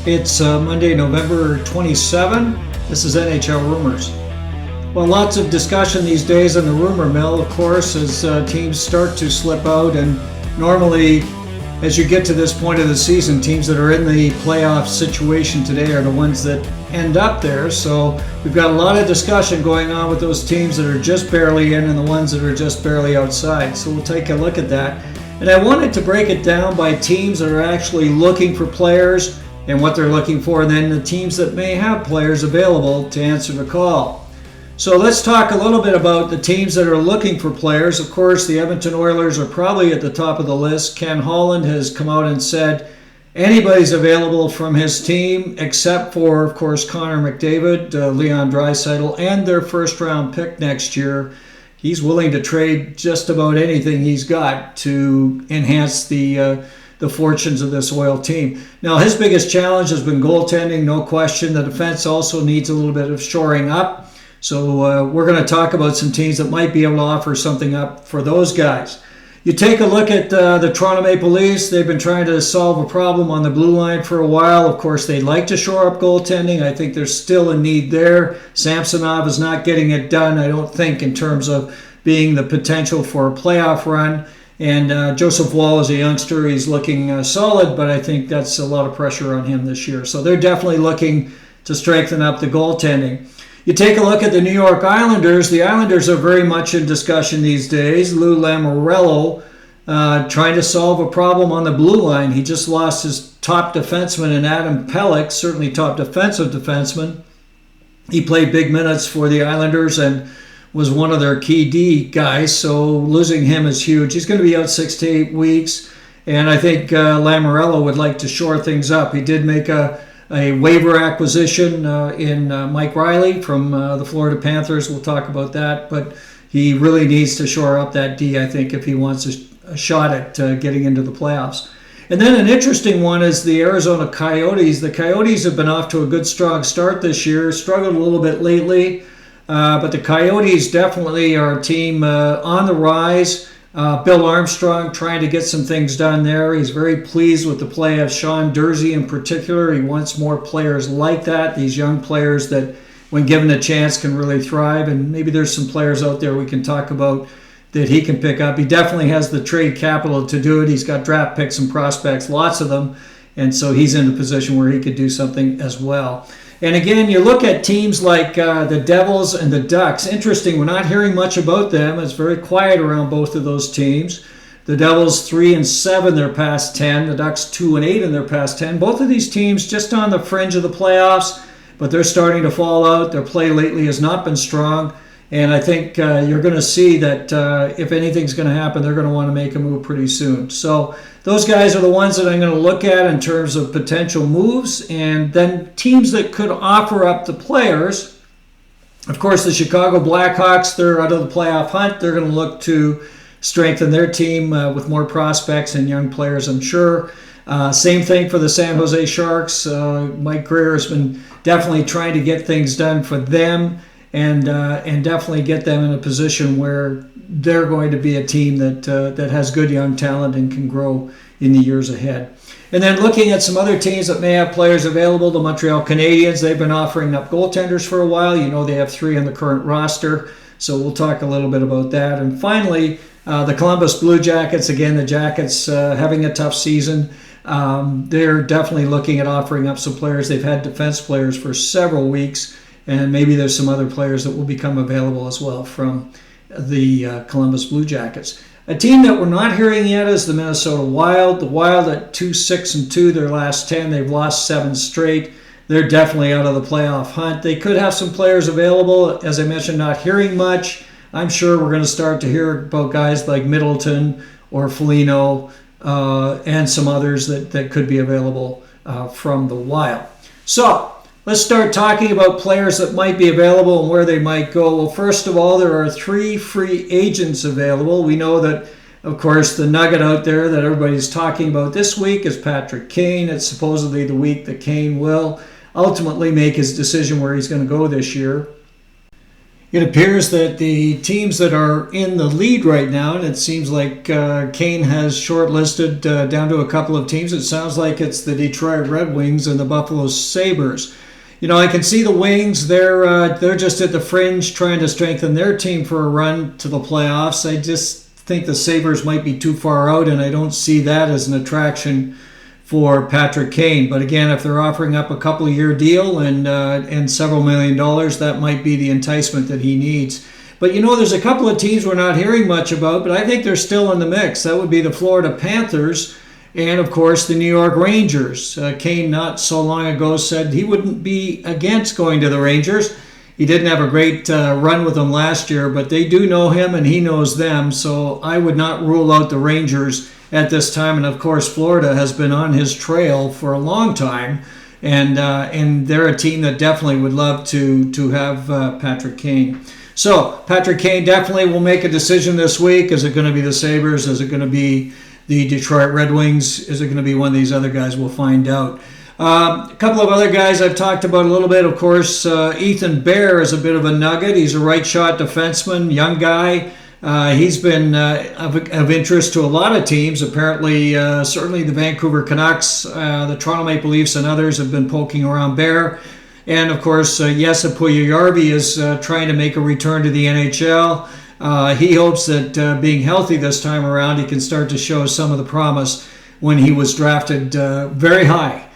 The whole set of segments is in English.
It's Monday, November 27. This is NHL Rumors. Well, lots of discussion these days in the rumor mill, of course, as teams start to slip out. And normally, as you get to this point of the season, teams that are in the playoff situation today are the ones that end up there. So we've got a lot of discussion going on with those teams that are just barely in and the ones that are just barely outside. So we'll take a look at that. And I wanted to break it down by teams that are actually looking for players and what they're looking for, and then the teams that may have players available to answer the call. So let's talk a little bit about the teams that are looking for players. Of course, the Edmonton Oilers are probably at the top of the list. Ken Holland has come out and said anybody's available from his team except for, of course, Connor McDavid, Leon Draisaitl, and their first-round pick next year. He's willing to trade just about anything he's got to enhance the fortunes of this Oil team. Now, his biggest challenge has been goaltending, no question. The defense also needs a little bit of shoring up. So we're going to talk about some teams that might be able to offer something up for those guys. You take a look at the Toronto Maple Leafs. They've been trying to solve a problem on the blue line for a while. Of course, they'd like to shore up goaltending. I think there's still a need there. Samsonov is not getting it done, I don't think, in terms of being the potential for a playoff run. And Joseph Woll is a youngster. He's looking solid, but I think that's a lot of pressure on him this year. So they're definitely looking to strengthen up the goaltending. You take a look at the New York Islanders. The Islanders are very much in discussion these days. Lou Lamoriello trying to solve a problem on the blue line. He just lost his top defenseman in Adam Pelech, certainly top defensive defenseman. He played big minutes for the Islanders and was one of their key D guys, so losing him is huge. He's going to be out 6 to 8 weeks, and I think Lamoriello would like to shore things up. He did make a waiver acquisition in Mike Riley from the Florida Panthers. We'll talk about that, but he really needs to shore up that D, I think, if he wants a shot at getting into the playoffs. And then an interesting one is the Arizona Coyotes. The Coyotes have been off to a good, strong start this year, struggled a little bit lately. But the Coyotes definitely are a team on the rise. Bill Armstrong trying to get some things done there. He's very pleased with the play of Sean Durzi in particular. He wants more players like that, these young players that, when given a chance, can really thrive. And maybe there's some players out there we can talk about that he can pick up. He definitely has the trade capital to do it. He's got draft picks and prospects, lots of them. And so he's in a position where he could do something as well. And again, you look at teams like the Devils and the Ducks. Interesting, we're not hearing much about them. It's very quiet around both of those teams. The Devils 3-7 their past 10. The Ducks 2-8 in their past 10. Both of these teams just on the fringe of the playoffs, but they're starting to fall out. Their play lately has not been strong. And I think you're going to see that if anything's going to happen, they're going to want to make a move pretty soon. So those guys are the ones that I'm going to look at in terms of potential moves. And then teams that could offer up the players. Of course, the Chicago Blackhawks, they're out of the playoff hunt. They're going to look to strengthen their team with more prospects and young players, I'm sure. Same thing for the San Jose Sharks. Mike Grier has been definitely trying to get things done for them. And definitely get them in a position where they're going to be a team that has good young talent and can grow in the years ahead. And then looking at some other teams that may have players available, the Montreal Canadiens, they've been offering up goaltenders for a while. You know they have 3 on the current roster, so we'll talk a little bit about that. And finally, the Columbus Blue Jackets, again, the Jackets having a tough season. They're definitely looking at offering up some players. They've had defense players for several weeks. And maybe there's some other players that will become available as well from the Columbus Blue Jackets. A team that we're not hearing yet is the Minnesota Wild. The Wild at 2-6-2 their last 10. They've lost 7 straight. They're definitely out of the playoff hunt. They could have some players available. As I mentioned, not hearing much. I'm sure we're going to start to hear about guys like Middleton or Foligno and some others that could be available from the Wild. So let's start talking about players that might be available and where they might go. Well, first of all, there are 3 free agents available. We know that, of course, the nugget out there that everybody's talking about this week is Patrick Kane. It's supposedly the week that Kane will ultimately make his decision where he's going to go this year. It appears that the teams that are in the lead right now, and it seems like Kane has shortlisted down to a couple of teams. It sounds like it's the Detroit Red Wings and the Buffalo Sabres. You know, I can see the Wings. They're just at the fringe trying to strengthen their team for a run to the playoffs. I just think the Sabres might be too far out, and I don't see that as an attraction for Patrick Kane. But again, if they're offering up a couple-year deal and several $1 million, that might be the enticement that he needs. But you know, there's a couple of teams we're not hearing much about, but I think they're still in the mix. That would be the Florida Panthers and, of course, the New York Rangers. Kane not so long ago said he wouldn't be against going to the Rangers. He didn't have a great run with them last year, but they do know him and he knows them, so I would not rule out the Rangers at this time. And of course, Florida has been on his trail for a long time, and they're a team that definitely would love to have Patrick Kane. So Patrick Kane definitely will make a decision this week. Is it going to be the Sabres? Is it going to be the Detroit Red Wings? Is it going to be one of these other guys? We'll find out. A couple of other guys I've talked about a little bit. Of course, Ethan Bear is a bit of a nugget. He's a right shot defenseman, young guy. He's been of interest to a lot of teams. Apparently, certainly the Vancouver Canucks, the Toronto Maple Leafs, and others have been poking around Bear. And of course, Puljujarvi is trying to make a return to the NHL. He hopes that being healthy this time around, he can start to show some of the promise when he was drafted very high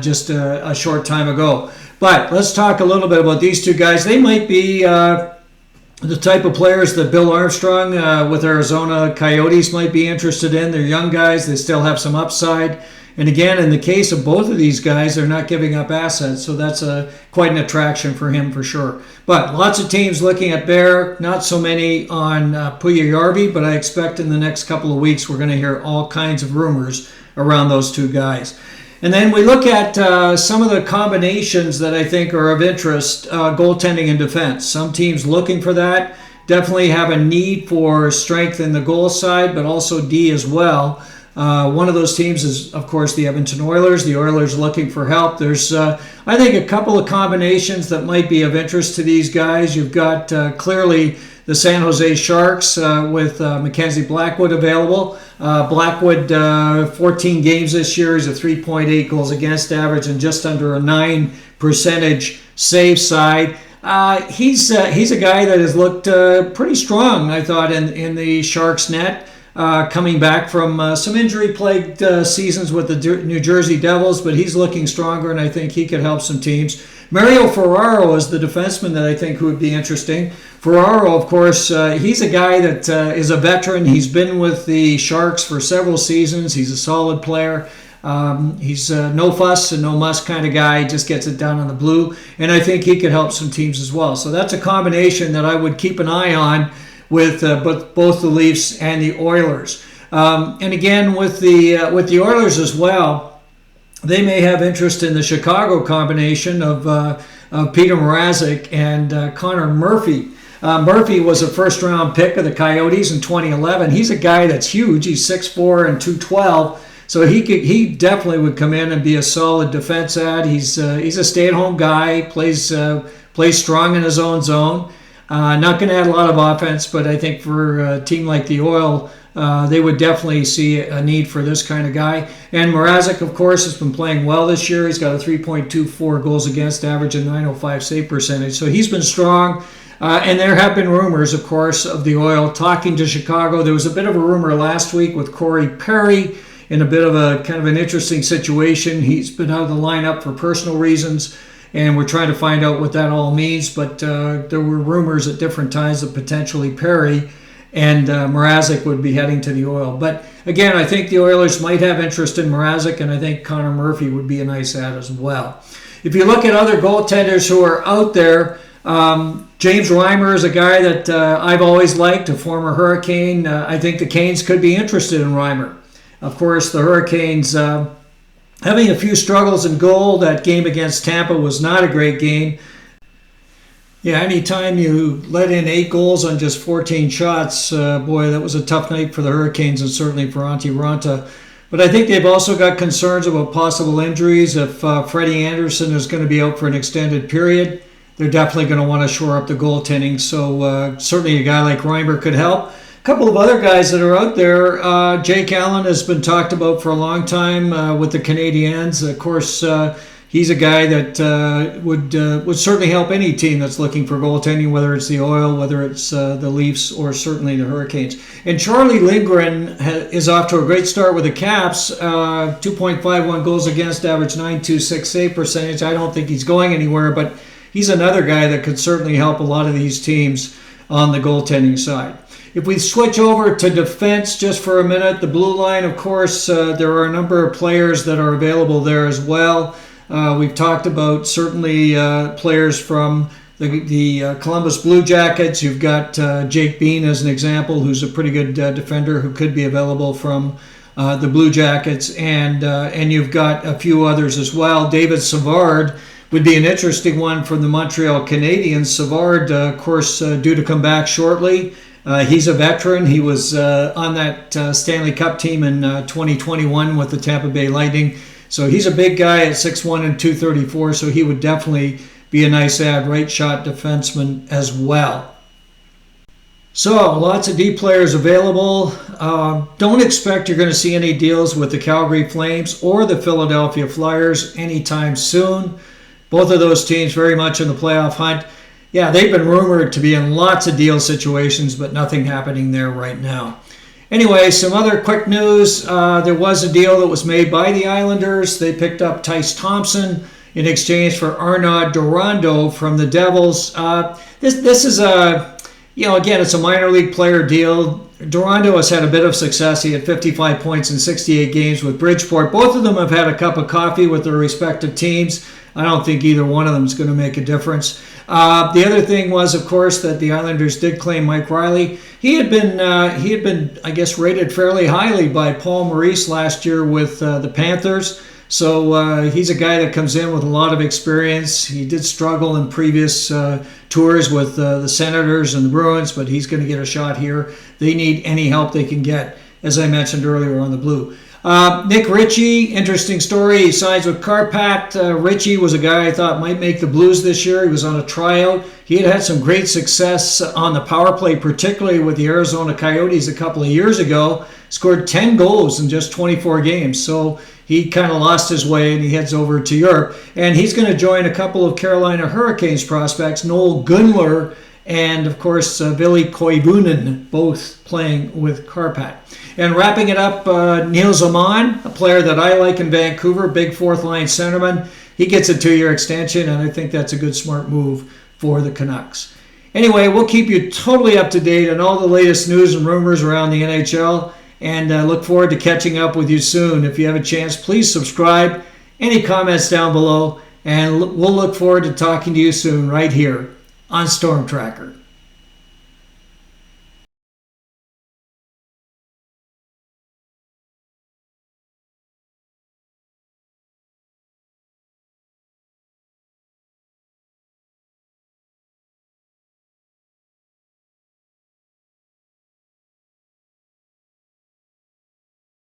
just a short time ago. But let's talk a little bit about these two guys. They might be the type of players that Bill Armstrong with Arizona Coyotes might be interested in. They're young guys. They still have some upside. And again, in the case of both of these guys, they're not giving up assets. So that's quite an attraction for him for sure. But lots of teams looking at Bear. Not so many on Puljujarvi, but I expect in the next couple of weeks we're going to hear all kinds of rumors around those two guys. And then we look at some of the combinations that I think are of interest, goaltending and defense. Some teams looking for that definitely have a need for strength in the goal side, but also D as well. One of those teams is, of course, the Edmonton Oilers. The Oilers looking for help. There's, I think, a couple of combinations that might be of interest to these guys. You've got clearly the San Jose Sharks with MacKenzie Blackwood available. Blackwood, 14 games this year. He's a 3.8 goals against average and just under a 9% save side. He's a guy that has looked pretty strong, I thought, in the Sharks net. Coming back from some injury-plagued seasons with the New Jersey Devils, but he's looking stronger, and I think he could help some teams. Mario Ferraro is the defenseman that I think would be interesting. Ferraro, of course, he's a guy that is a veteran. He's been with the Sharks for several seasons. He's a solid player. He's no fuss and no muss kind of guy. He just gets it done on the blue, and I think he could help some teams as well. So that's a combination that I would keep an eye on with both the Leafs and the Oilers. And again, with the Oilers as well, they may have interest in the Chicago combination of Peter Mrazek and Connor Murphy. Murphy was a first-round pick of the Coyotes in 2011. He's a guy that's huge. He's 6'4" and 212. So he definitely would come in and be a solid defense ad. He's a stay-at-home guy, plays strong in his own zone. Not going to add a lot of offense, but I think for a team like the Oil, they would definitely see a need for this kind of guy. And Mrazek, of course, has been playing well this year. He's got a 3.24 goals against average and 905 save percentage. So he's been strong. And there have been rumors, of course, of the Oil talking to Chicago. There was a bit of a rumor last week with Corey Perry in a bit of a kind of an interesting situation. He's been out of the lineup for personal reasons, and we're trying to find out what that all means. But there were rumors at different times that potentially Perry and Mrazek would be heading to the Oil. But again, I think the Oilers might have interest in Mrazek, and I think Connor Murphy would be a nice add as well. If you look at other goaltenders who are out there, James Reimer is a guy that I've always liked, a former Hurricane. I think the Canes could be interested in Reimer. Of course, the Hurricanes having a few struggles in goal. That game against Tampa was not a great game. Yeah, anytime you let in 8 goals on just 14 shots, boy, that was a tough night for the Hurricanes and certainly for Antti Raanta. But I think they've also got concerns about possible injuries. If Freddie Anderson is going to be out for an extended period, they're definitely going to want to shore up the goaltending. So certainly a guy like Reimer could help. A couple of other guys that are out there. Jake Allen has been talked about for a long time with the Canadiens. Of course, he's a guy that would certainly help any team that's looking for goaltending, whether it's the Oil, whether it's the Leafs, or certainly the Hurricanes. And Charlie Lindgren is off to a great start with the Caps. 2.51 goals against, average .926 save percentage. I don't think he's going anywhere, but he's another guy that could certainly help a lot of these teams on the goaltending side. If we switch over to defense just for a minute, the blue line, of course, there are a number of players that are available there as well. We've talked about certainly players from the Columbus Blue Jackets. You've got Jake Bean as an example, who's a pretty good defender who could be available from the Blue Jackets, and you've got a few others as well. David Savard would be an interesting one from the Montreal Canadiens. Savard, of course, due to come back shortly. He's a veteran. He was on that Stanley Cup team in 2021 with the Tampa Bay Lightning. So he's a big guy at 6'1" and 234, so he would definitely be a nice add, right shot defenseman as well. So lots of D players available. Don't expect you're going to see any deals with the Calgary Flames or the Philadelphia Flyers anytime soon. Both of those teams very much in the playoff hunt. Yeah, they've been rumored to be in lots of deal situations, but nothing happening there right now. Anyway, some other quick news. There was a deal that was made by the Islanders. They picked up Tyce Thompson in exchange for Arnaud Durando from the Devils. This is again, it's a minor league player deal. Durando has had a bit of success. He had 55 points in 68 games with Bridgeport. Both of them have had a cup of coffee with their respective teams. I don't think either one of them is going to make a difference. The other thing was, of course, that the Islanders did claim Mike Riley. He had been, I guess, rated fairly highly by Paul Maurice last year with the Panthers. So he's a guy that comes in with a lot of experience. He did struggle in previous tours with the Senators and the Bruins, but he's going to get a shot here. They need any help they can get, as I mentioned earlier on the blue. Nick Ritchie, interesting story. He signs with Karpat. Ritchie was a guy I thought might make the Blues this year. He was on a tryout. He had some great success on the power play, particularly with the Arizona Coyotes a couple of years ago. Scored 10 goals in just 24 games. So he kind of lost his way and he heads over to Europe. And he's going to join a couple of Carolina Hurricanes prospects, Noel Gunler and, of course, Ville Koivunen, both playing with Karpat. And wrapping it up, Neil Zaman, a player that I like in Vancouver, big fourth-line centerman. He gets a 2-year extension, and I think that's a good, smart move for the Canucks. Anyway, we'll keep you totally up to date on all the latest news and rumors around the NHL, and look forward to catching up with you soon. If you have a chance, please subscribe. Any comments down below, and we'll look forward to talking to you soon right here on stormTRacker.